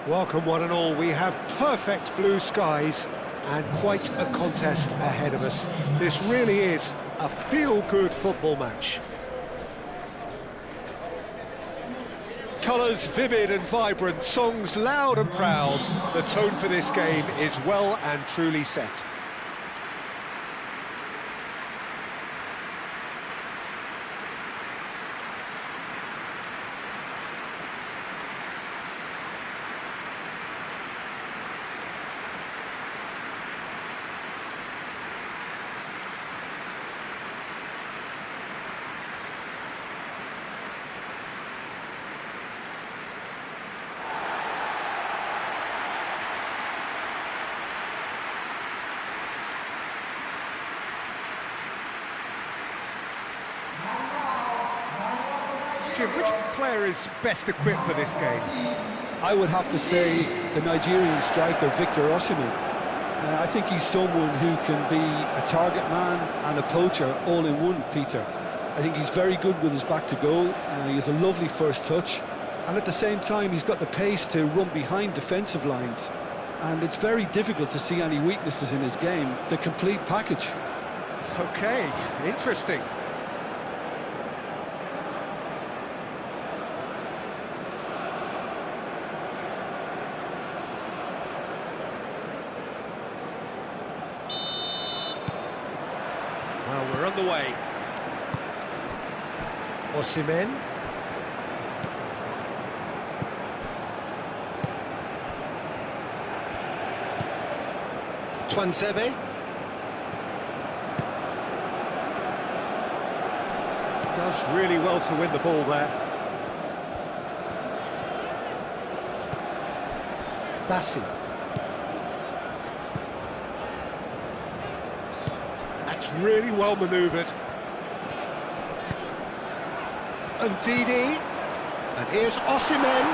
Welcome one and all. We have perfect blue skies and quite a contest ahead of us. This really is a feel-good football match. Colours vivid and vibrant, songs loud and proud. The tone for this game is well and truly set. Which player is best equipped for this game? I would have to say the Nigerian striker Victor Osimhen. I think he's someone who can be a target man and a poacher all in one, Peter. I think he's very good with his back to goal. He has a lovely first touch, and at the same time he's got the pace to run behind defensive lines, and it's very difficult to see any weaknesses in his game. The complete package. Okay, interesting. Well, we're on the way. Osimhen. Twansebe. Does really well to win the ball there. Bassi. That's really well manoeuvred. And Didi. And here's Osimhen.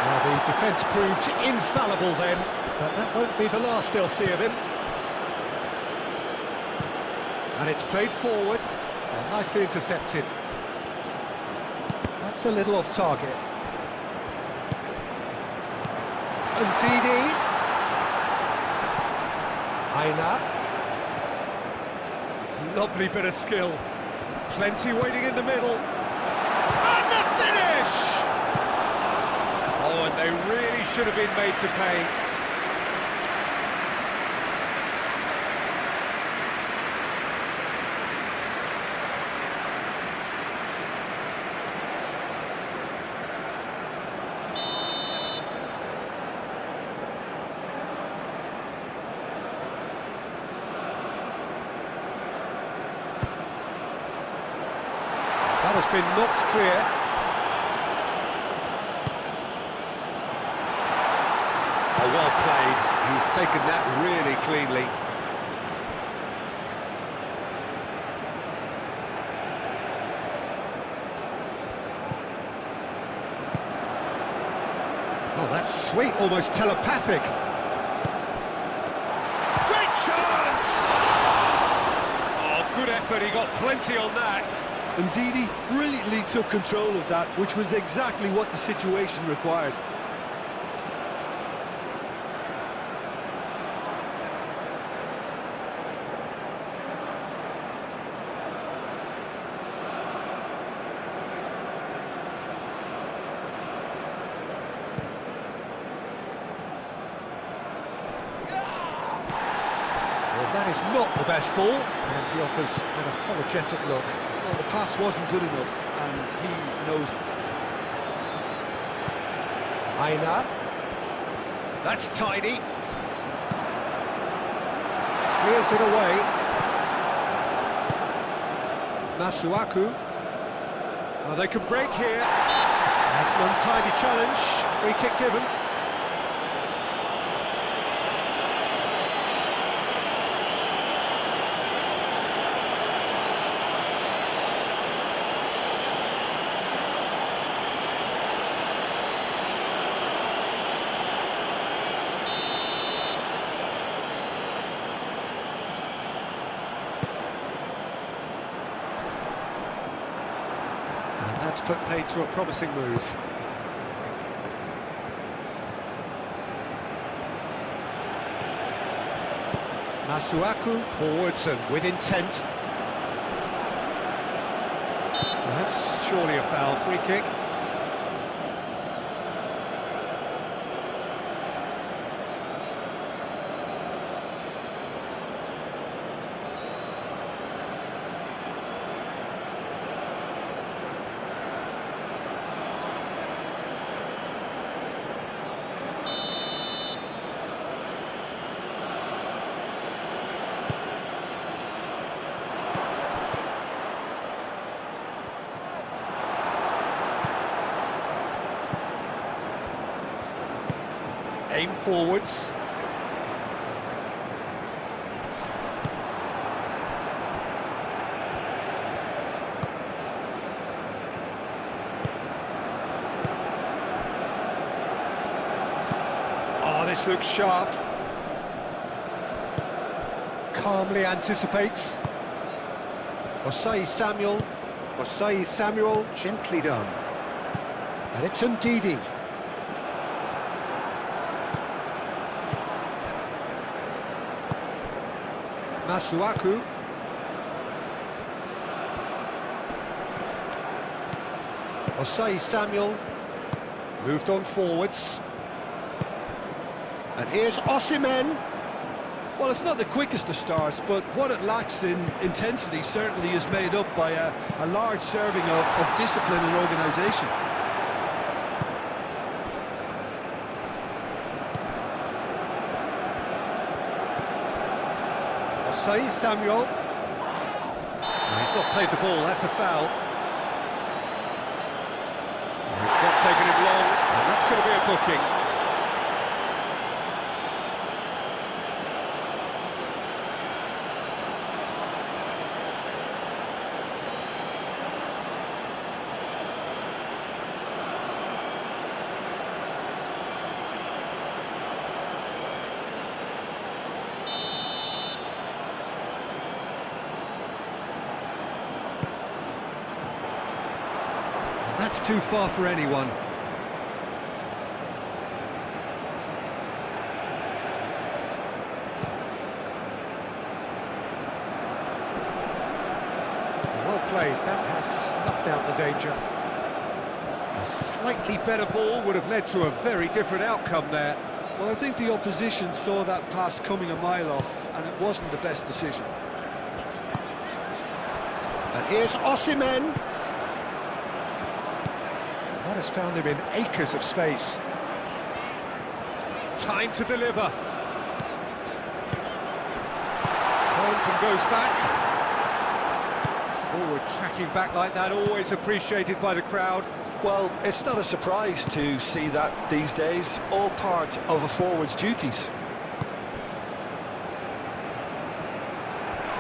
Well, the defence proved infallible then, but that won't be the last they'll see of him. And it's played forward. And nicely intercepted. That's a little off target. And Didi. Aina. Lovely bit of skill. Plenty waiting in the middle. And the finish! Oh, and they really should have been made to pay. That has been knocked clear. Oh, well played. He's taken that really cleanly. Oh, that's sweet, almost telepathic. Great chance! Oh, good effort, he got plenty on that. And Didi brilliantly took control of that, which was exactly what the situation required. Well, that is not the best ball, and he offers an apologetic look. Well, the pass wasn't good enough, and he knows it. Aina. That's tidy. Clears it away. Masuaku. Oh, they could break here. That's an untidy challenge. Free kick given. That's put paid to a promising move. Masuaku forwards and with intent. Well, that's surely a foul. Free kick. Aim forwards. Oh, this looks sharp. Calmly anticipates. Osei Samuel, gently done. And it's Ndidi. Masuaku. Osei Samuel moved on forwards. And here's Osimhen. Well, it's not the quickest of starts, but what it lacks in intensity certainly is made up by a large serving of discipline and organisation. Osei Samuel. No, he's not played the ball, that's a foul. It's not taken him long, and that's going to be a booking. That's too far for anyone. Well played, that has snuffed out the danger. A slightly better ball would have led to a very different outcome there. Well, I think the opposition saw that pass coming a mile off, and it wasn't the best decision. And here's Osimhen. That has found him in acres of space. Time to deliver. Turns and goes back. Forward tracking back like that, always appreciated by the crowd. Well, it's not a surprise to see that these days, all part of a forward's duties.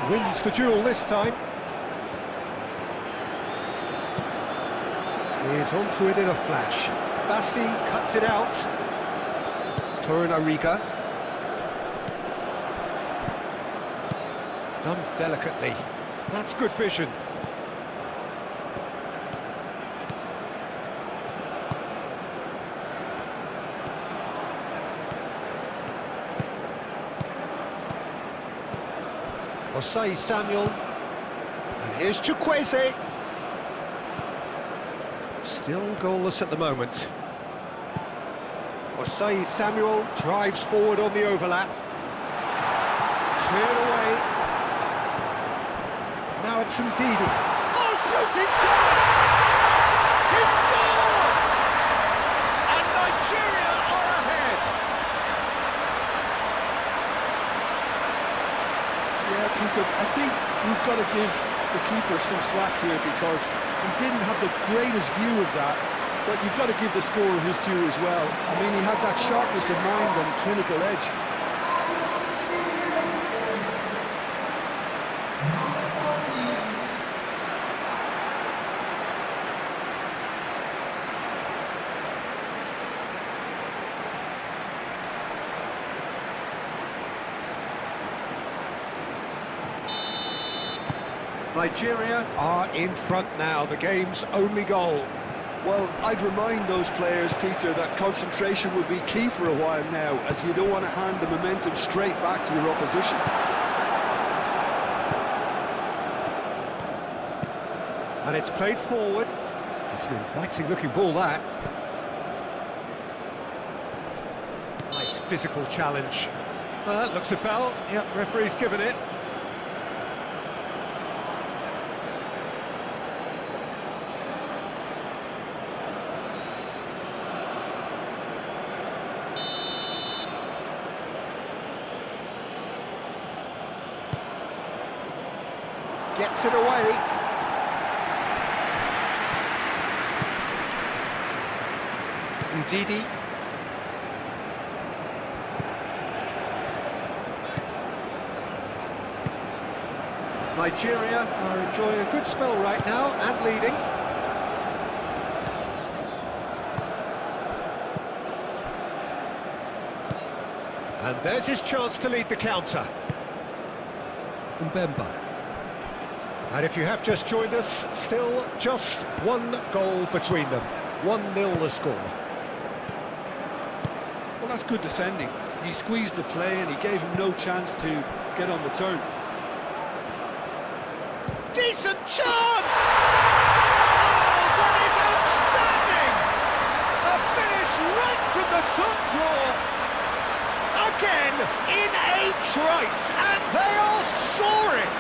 Wins the duel this time. Is onto it in a flash. Bassi cuts it out. Torunariga. Done delicately. That's good vision. Osei Samuel. And here's Chukwueze. Still goalless at the moment. Osei Samuel drives forward on the overlap. Cleared away. Now it's Ndidi. Oh, shooting chance! He scored! And Nigeria are ahead! Yeah, Peter, I think we've got to give the keeper some slack here because he didn't have the greatest view of that, but you've got to give the scorer his due as well. I mean, he had that sharpness of mind and clinical edge. Nigeria are in front now, the game's only goal. Well, I'd remind those players, Peter, that concentration will be key for a while now, as you don't want to hand the momentum straight back to your opposition. And it's played forward. It's an inviting looking ball, that. Nice physical challenge. Looks a foul. Yep, referee's given it. Gets it away. Ndidi. Nigeria are enjoying a good spell right now and leading. And there's his chance to lead the counter. Mbemba. And if you have just joined us, still just one goal between them. 1-0 the score. Well, that's good defending. He squeezed the play and he gave him no chance to get on the turn. Decent chance! Oh, that is outstanding! A finish right from the top draw. Again, in a trice, and they are soaring!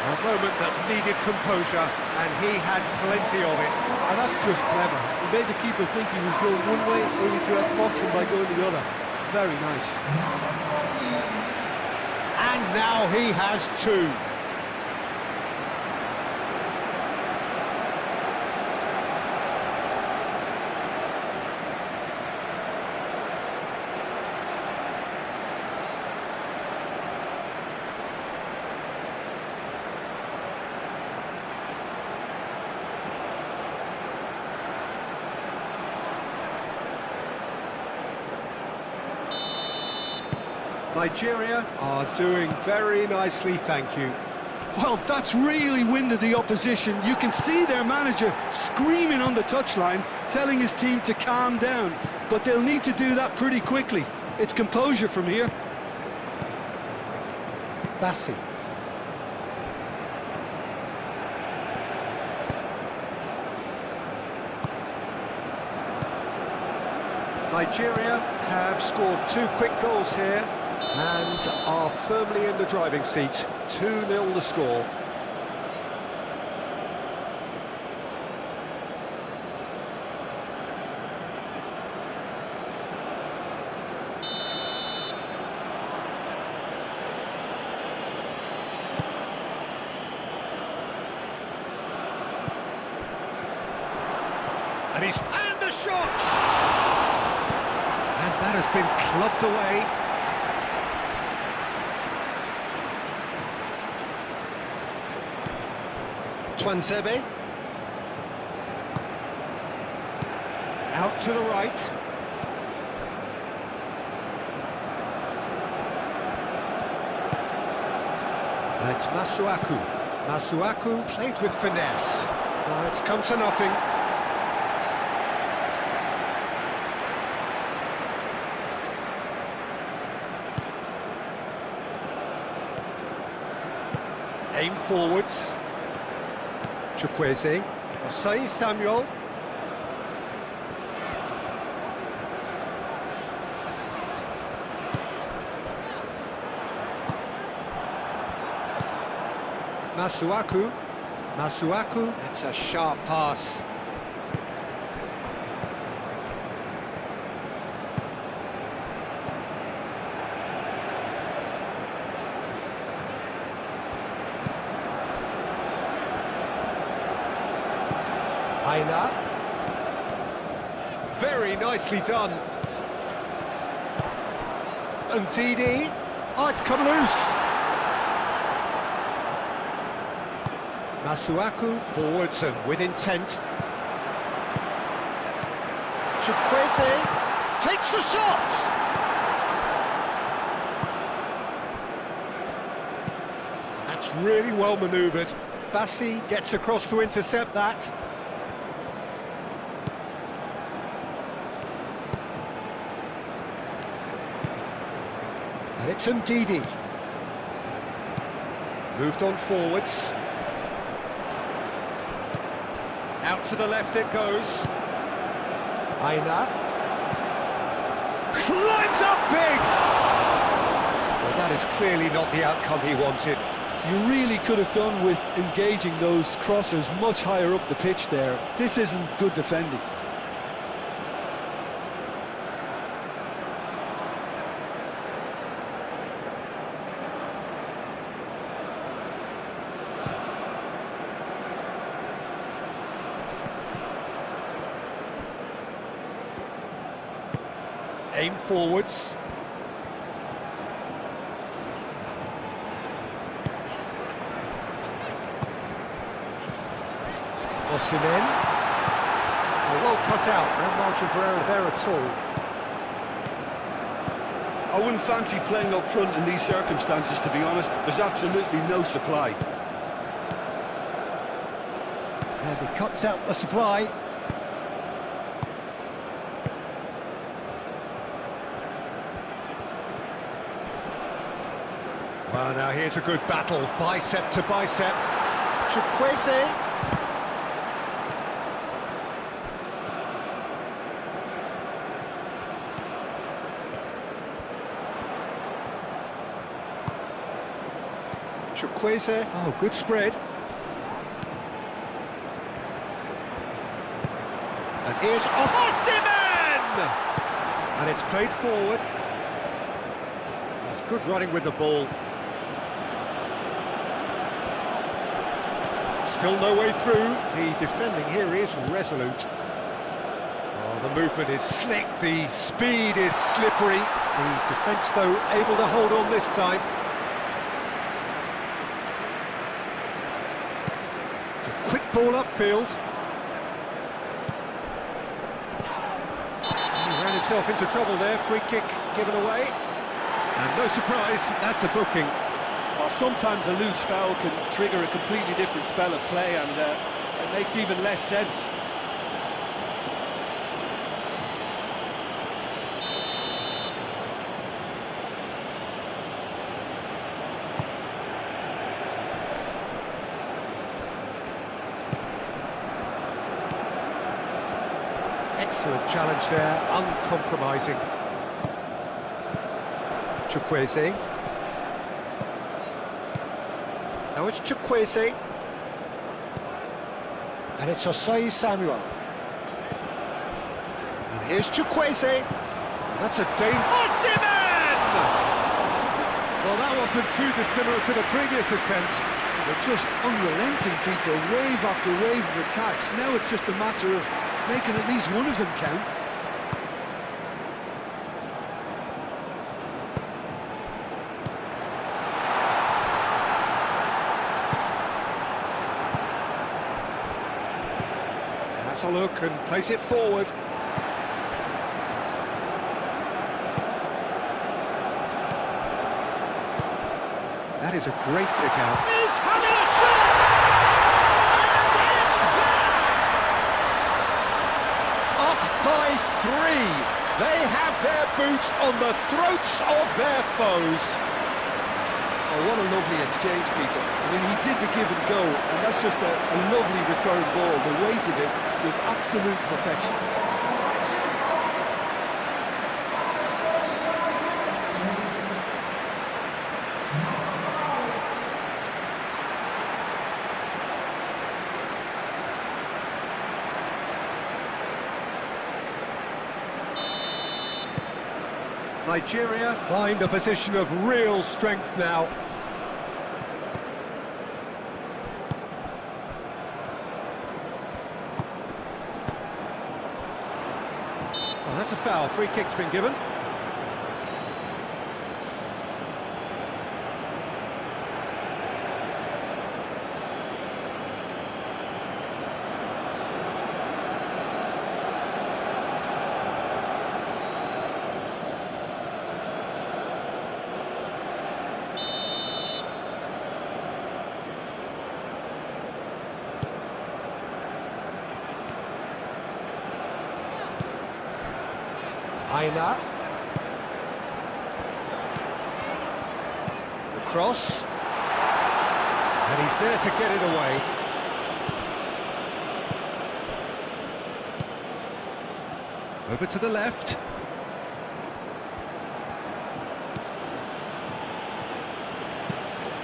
A moment that needed composure, and he had plenty of it. And that's just clever. He made the keeper think he was going one way, only to outfox him by going the other. Very nice. And now he has two. Nigeria are doing very nicely, thank you. Well, that's really winded the opposition. You can see their manager screaming on the touchline, telling his team to calm down. But they'll need to do that pretty quickly. It's composure from here. Bassi. Nigeria have scored 2 quick goals here and are firmly in the driving seat. 2-0 the score. And the shot! And that has been clubbed away. Twansebe. Out to the right. And it's Masuaku. Masuaku played with finesse. It's come to nothing. Aim forwards. Chukwueze. Osei Samuel. Masuaku. Masuaku. That's a sharp pass. Aina. Very nicely done. And Ndidi. Oh, it's come loose. Masuaku forwards and with intent. Chukwueze takes the shot. That's really well manoeuvred. Bassi gets across to intercept that. And it's Ndidi. Moved on forwards. Out to the left it goes. Aina. Climbs up big! Well, that is clearly not the outcome he wanted. You really could have done with engaging those crossers much higher up the pitch there. This isn't good defending. Aim forwards. Osimhen. Well cut out, no margin for error there at all. I wouldn't fancy playing up front in these circumstances, to be honest. There's absolutely no supply. And he cuts out the supply. Well, now here's a good battle, bicep to bicep. Chukwueze. Chukwueze. Oh, good spread. And here's Osimhen! And it's played forward. That's good running with the ball. Still no way through. The defending here is resolute. Oh, the movement is slick, the speed is slippery. The defence, though, able to hold on this time. It's a quick ball upfield. He ran himself into trouble there, free kick given away. And no surprise, that's a booking. Well, sometimes a loose foul can trigger a completely different spell of play, and it makes even less sense. Excellent challenge there, uncompromising. Chukwueze. Now it's Chukwueze. And it's Osei Samuel. And here's Chukwueze. And that's a danger. Osimhen! Well, that wasn't too dissimilar to the previous attempt. They're just unrelenting, Peter. Wave after wave of attacks. Now it's just a matter of making at least one of them count. That's a look and place it forward. That is a great pick out. He's having a shot! And it's there! Up by 3. They have their boot on the throats of their foes. Oh, what a lovely exchange, Peter. I mean, he did the give and go, and that's just a lovely return ball. The weight of it was absolute perfection. Nigeria find a position of real strength now. Well, that's a foul. Free kick's been given. Aina. The cross. And he's there to get it away. Over to the left.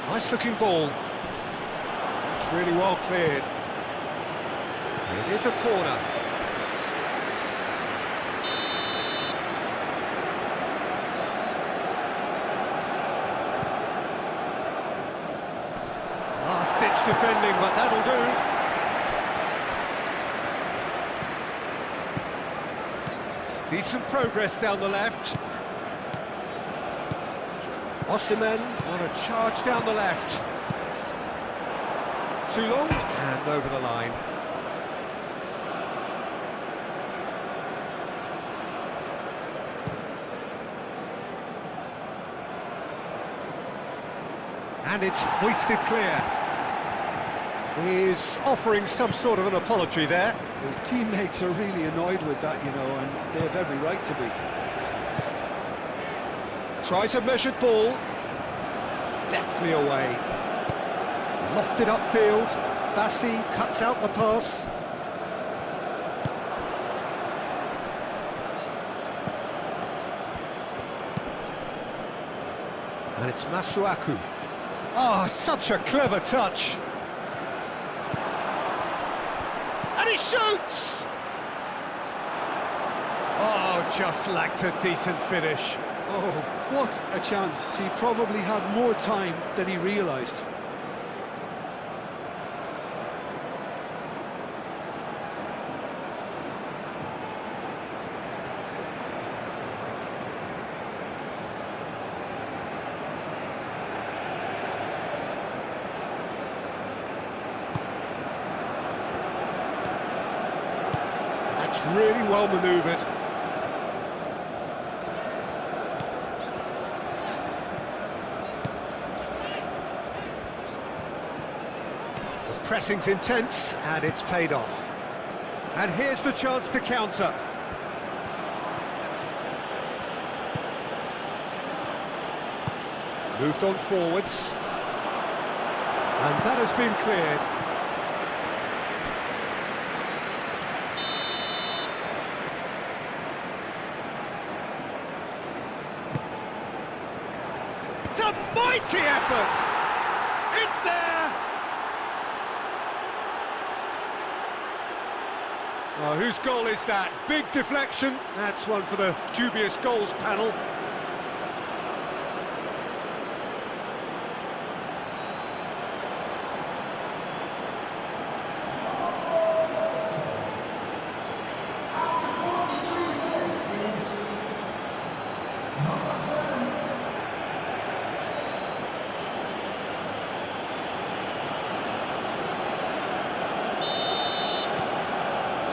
Nice looking ball. It's really well cleared. It is a corner. Last-ditch defending, but that'll do. Decent progress down the left. Osimhen on a charge down the left. Too long, and over the line. And it's hoisted clear. He's offering some sort of an apology there. His teammates are really annoyed with that, you know, and they have every right to be. Tries a measured ball. Deftly away. Lofted upfield. Bassi cuts out the pass. And it's Masuaku. Oh, such a clever touch. And he shoots! Oh, just lacked a decent finish. Oh, what a chance. He probably had more time than he realised. That's really well manoeuvred. The pressing's intense, and it's paid off. And here's the chance to counter. Moved on forwards. And that has been cleared. It's a mighty effort! It's there! Oh, whose goal is that? Big deflection. That's one for the dubious goals panel.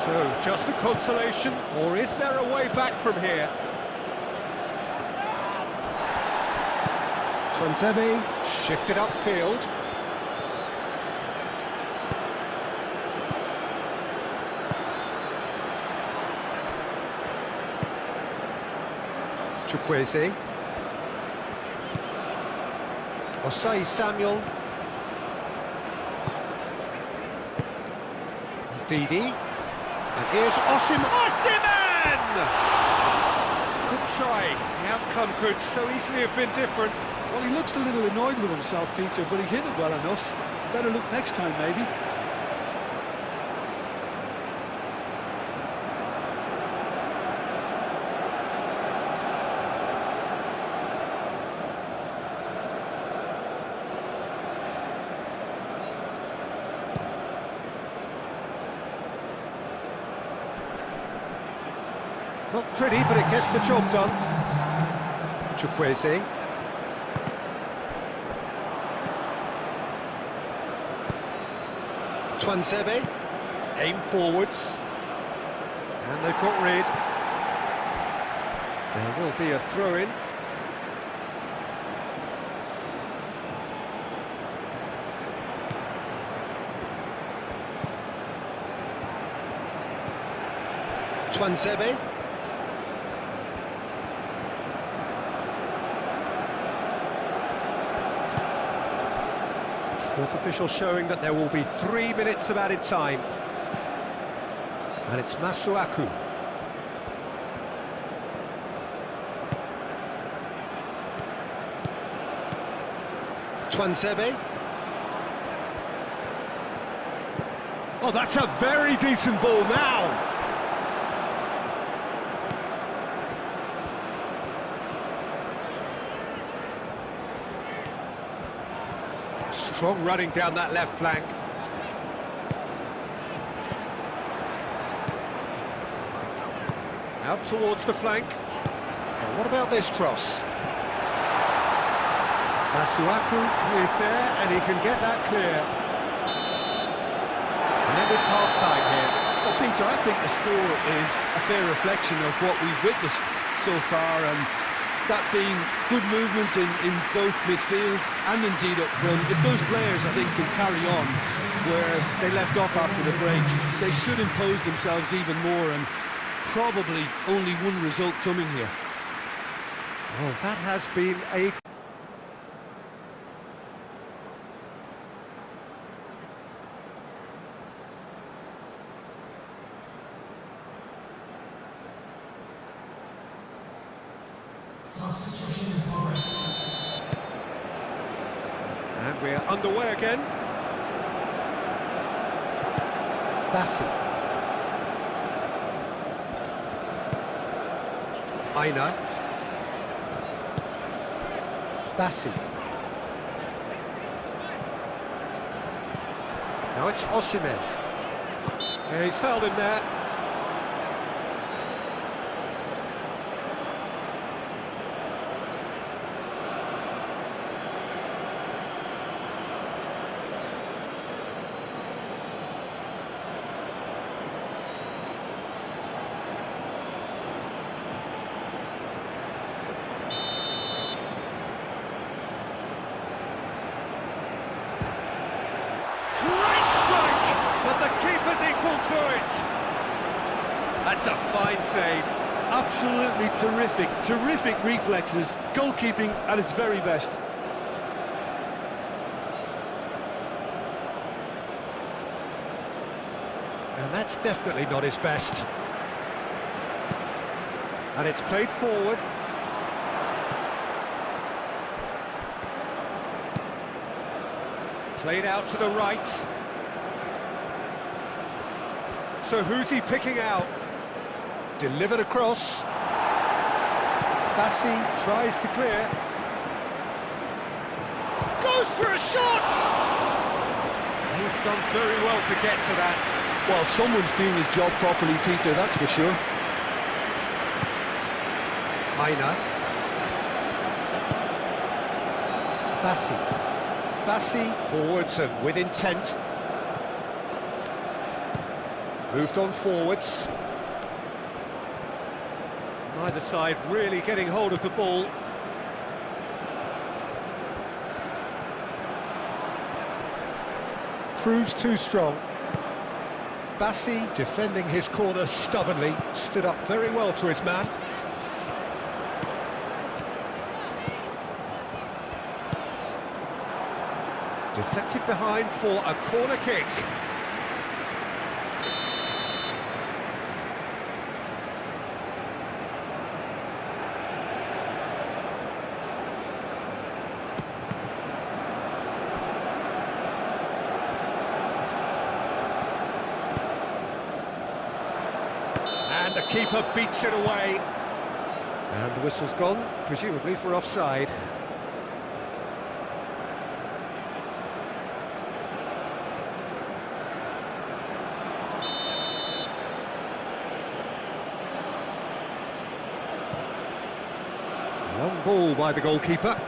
So, just the consolation, or is there a way back from here? Tuanzebe shifted upfield. Chukwueze. Osai Samuel. Didi. And here's Osimhen! Good try. The outcome could so easily have been different. Well, he looks a little annoyed with himself, Peter, but he hit it well enough. Better look next time, maybe. Not pretty, but it gets the job done. Chukwueze. Tuanzebe. Aim forwards. And they've got rid. There will be a throw-in. Tuanzebe. Fourth official showing that there will be 3 minutes of added time. And it's Masuaku. Twansebe. Oh, that's a very decent ball now. Strong running down that left flank. Out towards the flank. Now, what about this cross? Masuaku is there, and he can get that clear. And it's half-time here. Well, Peter, I think the score is a fair reflection of what we've witnessed so far, and that being good movement in both midfield and indeed up front. If those players, I think, can carry on where they left off after the break, they should impose themselves even more, and probably only one result coming here. Well, that has been a... Substitution in progress. And we're underway again. Bassi. Aina. Bassi. Now it's Osimhen. Yeah, he's fouled him there. Great strike, but the keeper's equal to it. That's a fine save. Absolutely terrific reflexes, goalkeeping at its very best. And that's definitely not his best. And it's played forward. Played out to the right. So who's he picking out? Delivered across. Bassi tries to clear. Goes for a shot! He's done very well to get to that. Well, someone's doing his job properly, Peter, that's for sure. Aina. Bassi. Bassi forwards and with intent. Moved on forwards. Neither side really getting hold of the ball. Proves too strong. Bassi defending his corner stubbornly, stood up very well to his man. Deflected behind for a corner kick. And the keeper beats it away. And the whistle's gone, presumably for offside. Long ball by the goalkeeper.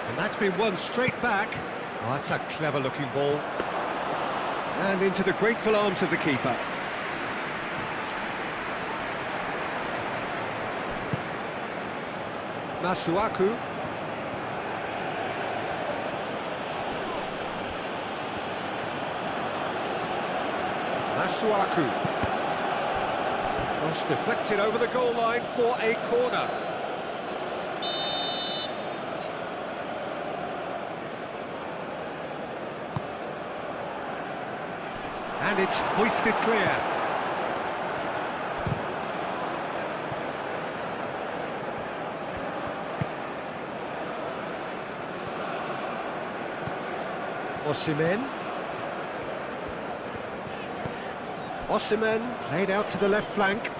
And that's been won straight back. Oh, that's a clever-looking ball. And into the grateful arms of the keeper. Masuaku. Masuaku. Cross deflected over the goal line for a corner. And it's hoisted clear. Osimhen played out to the left flank.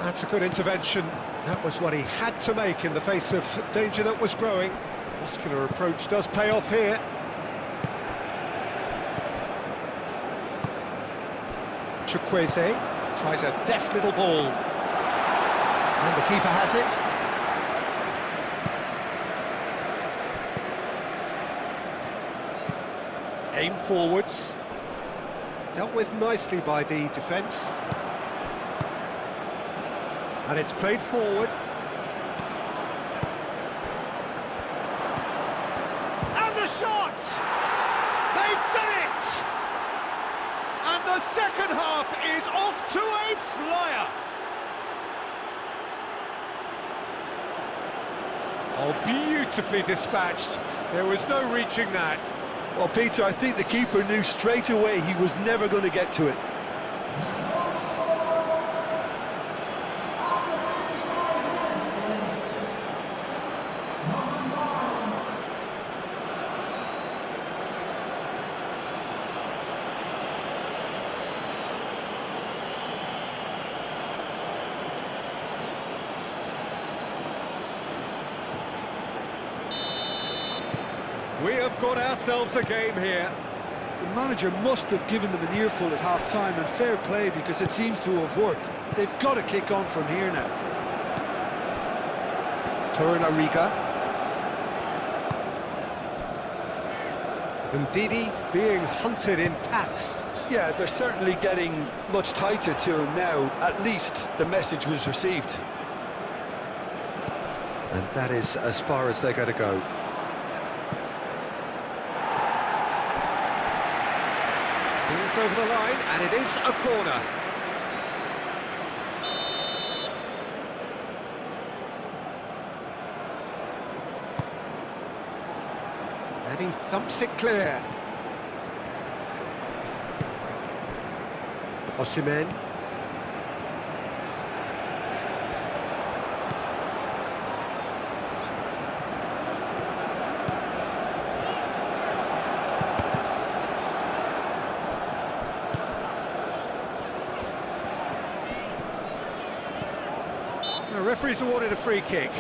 That's a good intervention. That was what he had to make in the face of danger that was growing. Muscular approach does pay off here. Chukwueze tries a deft little ball. And the keeper has it. Aim forwards. Dealt with nicely by the defence. And it's played forward. And the shot! They've done it! And the second half is off to a flyer! Oh, beautifully dispatched. There was no reaching that. Well, Peter, I think the keeper knew straight away he was never going to get to it. We have got ourselves a game here. The manager must have given them an earful at half-time, and fair play, because it seems to have worked. They've got to kick on from here now. Torunariga. Ndidi being hunted in packs. Yeah, they're certainly getting much tighter to him now. At least the message was received. And that is as far as they're going to go. He's over the line, and it is a corner. And he thumps it clear. Osimhen. The referee's awarded a free kick.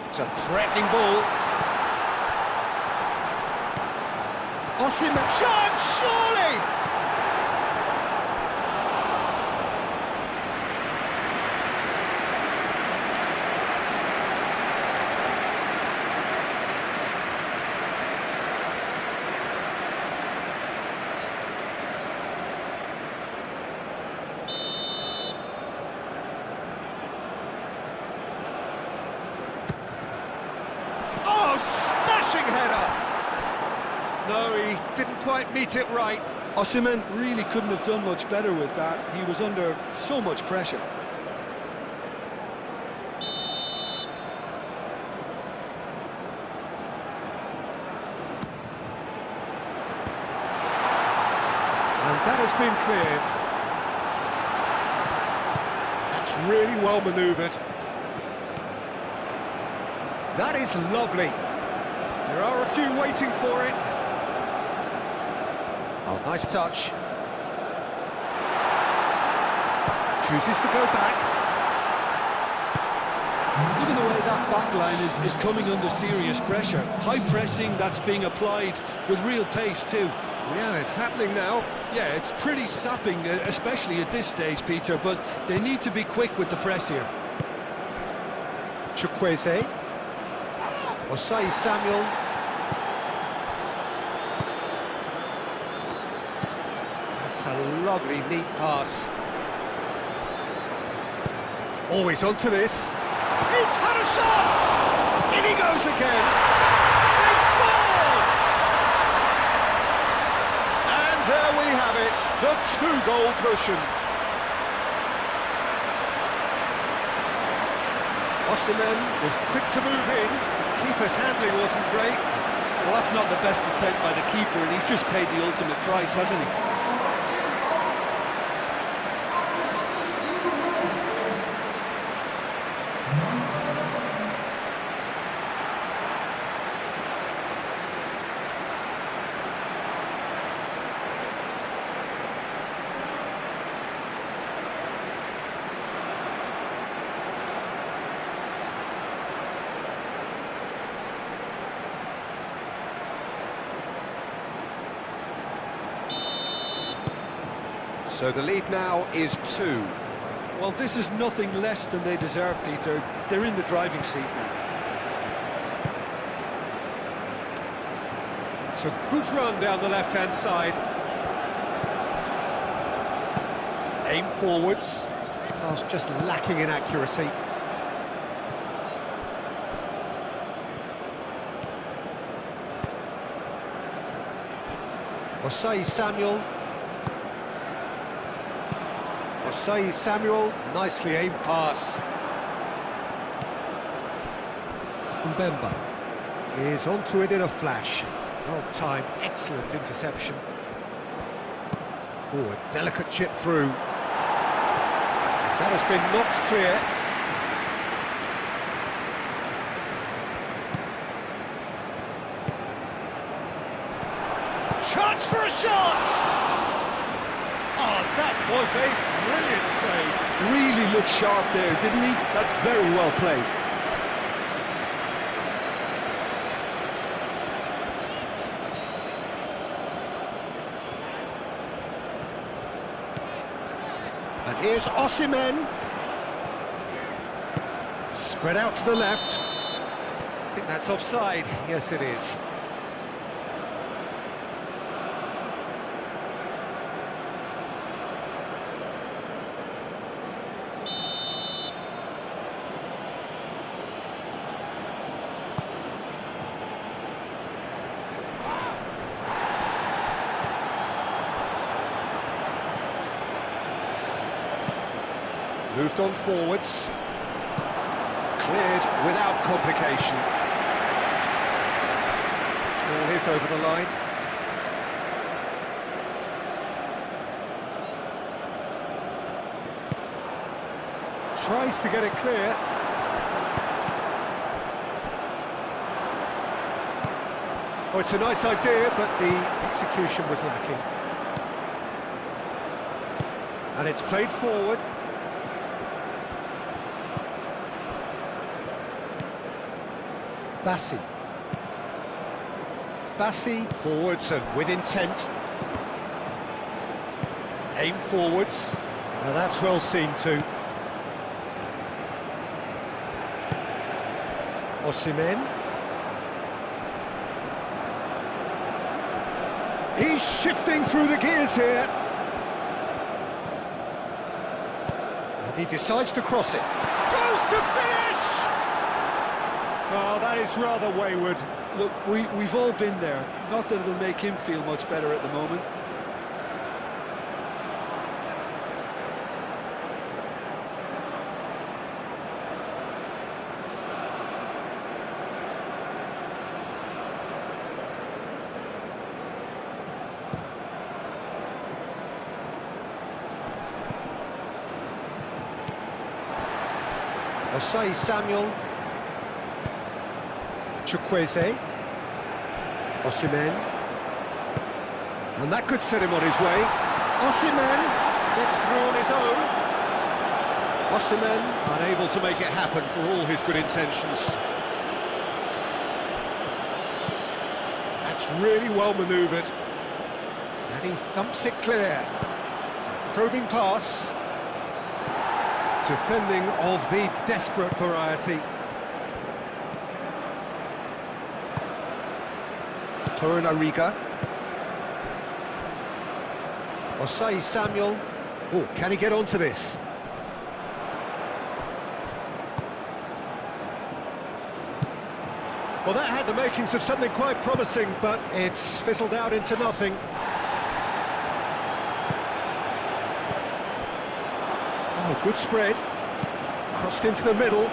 It's a threatening ball. Osimhen, Chance, surely! Oh, smashing header! No, he didn't quite meet it right. Osimhen really couldn't have done much better with that. He was under so much pressure. And that has been cleared. That's really well manoeuvred. That is lovely. There are a few waiting for it. Oh, nice touch. Chooses to go back. Look at the way that back line is coming under serious pressure. High pressing that's being applied with real pace too. Yeah, it's happening now. Yeah, it's pretty sapping, especially at this stage, Peter, but they need to be quick with the press here. Chukwueze. Osai Samuel. That's a lovely, neat pass. Always onto this. He's had a shot! In he goes again. They've scored! And there we have it, the two-goal cushion. Osimhen was quick to move in. Keeper's handling wasn't great. Well, that's not the best attempt by the keeper, and he's just paid the ultimate price, hasn't he? So the lead now is 2. Well, this is nothing less than they deserve, Peter. They're in the driving seat now. It's a good run down the left-hand side. Aim forwards. Pass just lacking in accuracy. Osei Samuel, nicely aimed pass. Mbemba is onto it in a flash. Well timed, excellent interception. Oh, a delicate chip through. That has been knocked clear. Chance for a shot! Oh, that was a brilliant save. Really looked sharp there, didn't he? That's very well played. And here's Osimhen. Spread out to the left. I think that's offside. Yes, it is. Moved on forwards. Cleared without complication. Ball is over the line. Tries to get it clear. Oh, it's a nice idea, but the execution was lacking. And it's played forward. Bassi forwards and with intent. Aim forwards. Now that's well seen too. Osimhen. He's shifting through the gears here. And he decides to cross it. Goes to finish! Oh, that is rather wayward. Look, we've all been there. Not that it'll make him feel much better at the moment. Osei Samuel. Chukwueze. Osimhen. And that could set him on his way. Osimhen gets through on his own. Osimhen unable to make it happen for all his good intentions. That's really well manoeuvred. And he thumps it clear. Probing pass. Defending of the desperate variety. Torunariga. Osei Samuel. Oh, can he get onto this? Well, that had the makings of something quite promising, but it's fizzled out into nothing. Oh, good spread. Crossed into the middle.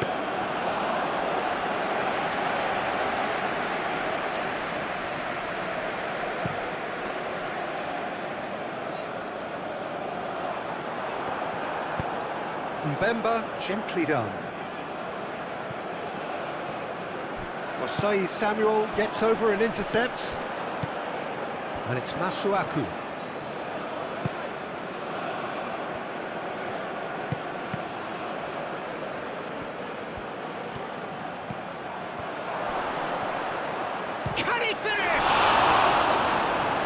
Mbemba, gently done. Osai Samuel gets over and intercepts. And it's Masuaku. Can he finish?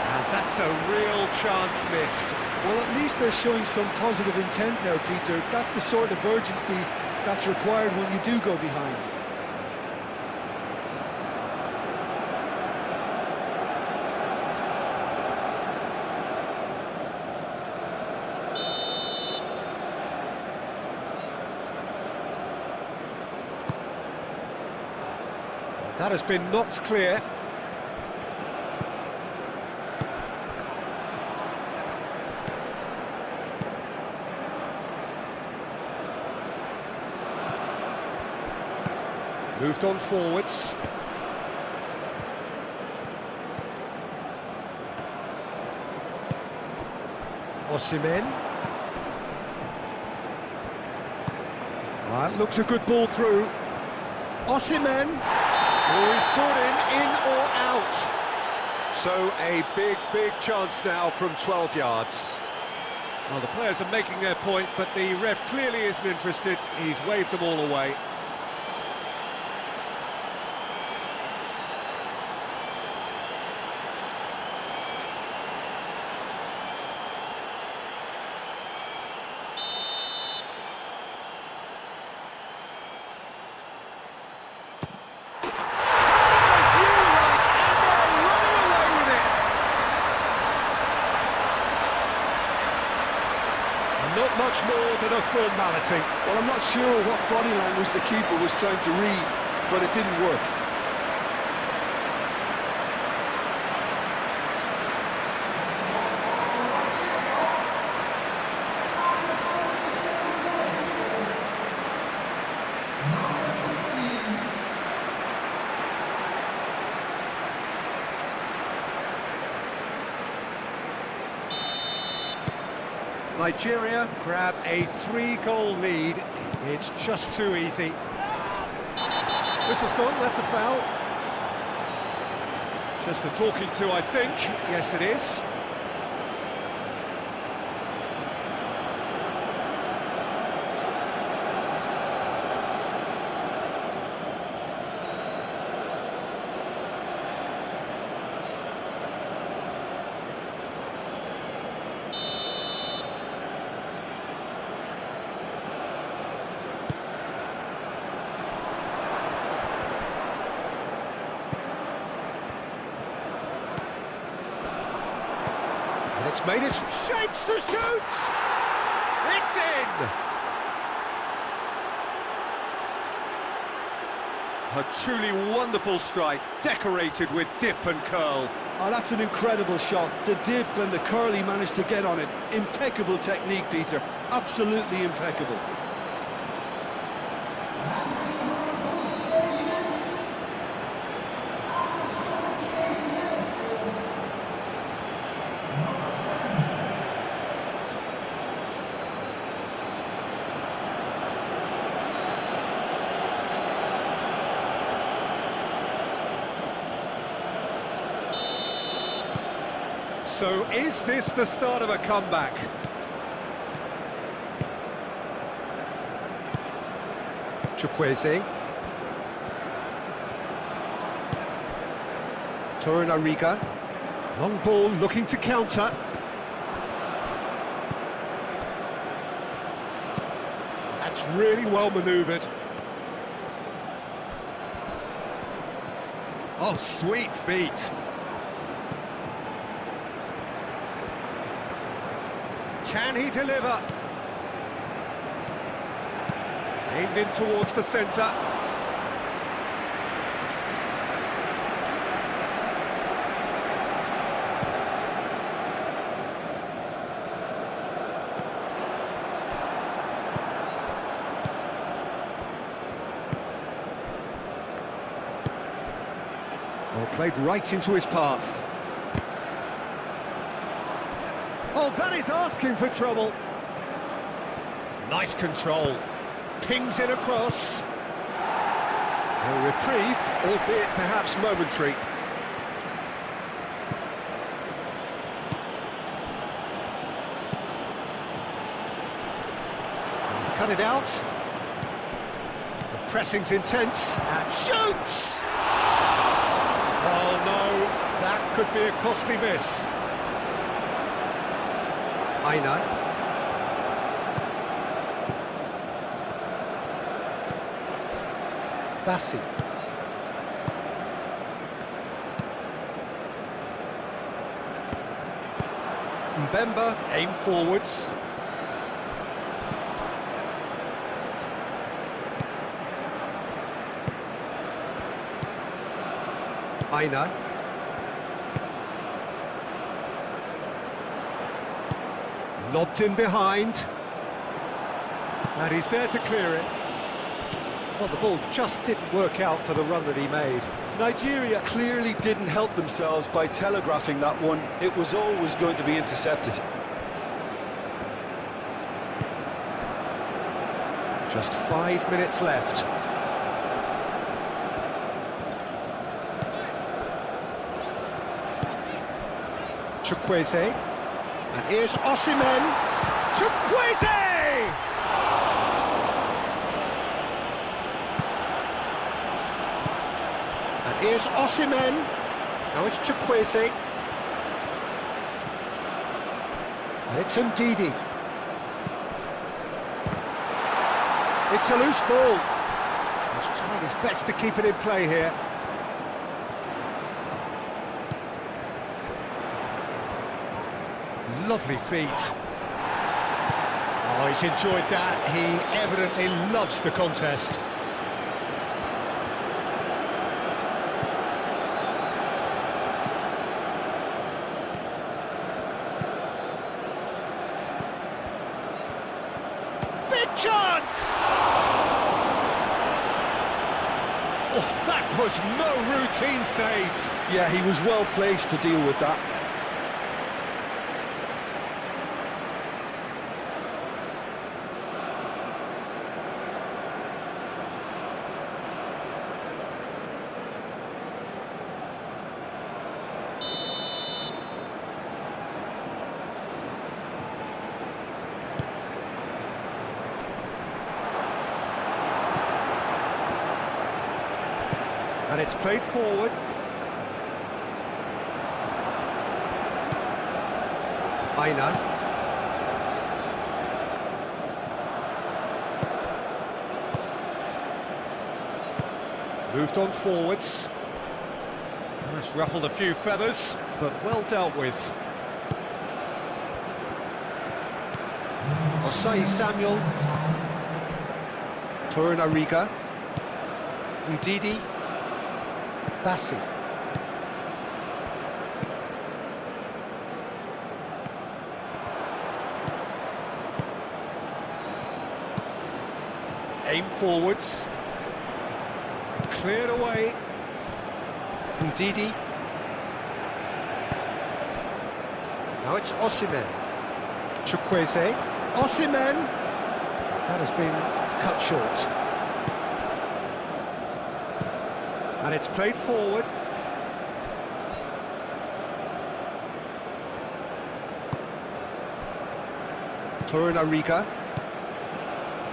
And that's a real chance missed. Well, at least they're showing some positive intent now, Peter. That's the sort of urgency that's required when you do go behind. That has been knocked clear. Moved on forwards. Osimhen. That looks a good ball through. Osimhen. Oh, he's caught him in or out. So a big chance now from 12 yards. Well, the players are making their point, but the ref clearly isn't interested. He's waved them all away. Not much more than a formality. Well, I'm not sure what body language the keeper was trying to read, but it didn't work. Nigeria grab a 3-goal lead. It's just too easy. This has gone, that's a foul. Just a talking to, I think. Yes, it is. And it's made its shapes to shoot! It's in! A truly wonderful strike, decorated with dip and curl. Oh, that's an incredible shot. The dip and the curl he managed to get on it. Impeccable technique, Peter. Absolutely impeccable. So is this the start of a comeback? Chukwueze. Torunariga. Long ball looking to counter. That's really well manoeuvred. Oh, sweet feet. Can he deliver? Aimed in towards the centre. Well, played right into his path. Oh, that is asking for trouble. Nice control. Pings it across. A reprieve, albeit perhaps momentary. He's cut it out. The pressing's intense, and shoots! Oh no, that could be a costly miss. Aina. Bassi. Mbemba, aim forwards. Aina. Lobbed in behind. And he's there to clear it. Well, the ball just didn't work out for the run that he made. Nigeria clearly didn't help themselves by telegraphing that one. It was always going to be intercepted. Just 5 minutes left. Chukwueze. And here's Osimhen. Chukwueze! And here's Osimhen. Now it's Chukwueze. And it's Ndidi. It's a loose ball. He's trying his best to keep it in play here. Lovely feet. Oh, he's enjoyed that. He evidently loves the contest. Big chance! Oh, that was no routine save. Yeah, he was well placed to deal with that. And it's played forward. Aina. Moved on forwards. That's ruffled a few feathers, but well dealt with. Osai Samuel. Torunariga. Ndidi. Bassi. Aim forwards. Cleared away. Ndidi. Now it's Osimhen. Chukwueze. Osimhen. That has been cut short. And it's played forward. Torunariga.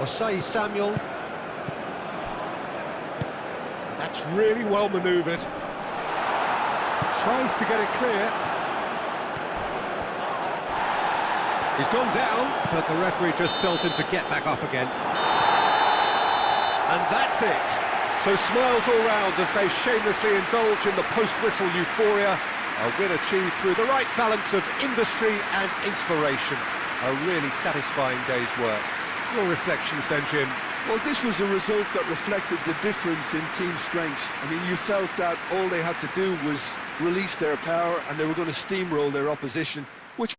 Osai Samuel. That's really well manoeuvred. Tries to get it clear. He's gone down, but the referee just tells him to get back up again. And that's it. So smiles all round as they shamelessly indulge in the post-whistle euphoria. A win achieved through the right balance of industry and inspiration. A really satisfying day's work. Your reflections then, Jim? Well, this was a result that reflected the difference in team strengths. I mean, you felt that all they had to do was release their power and they were going to steamroll their opposition.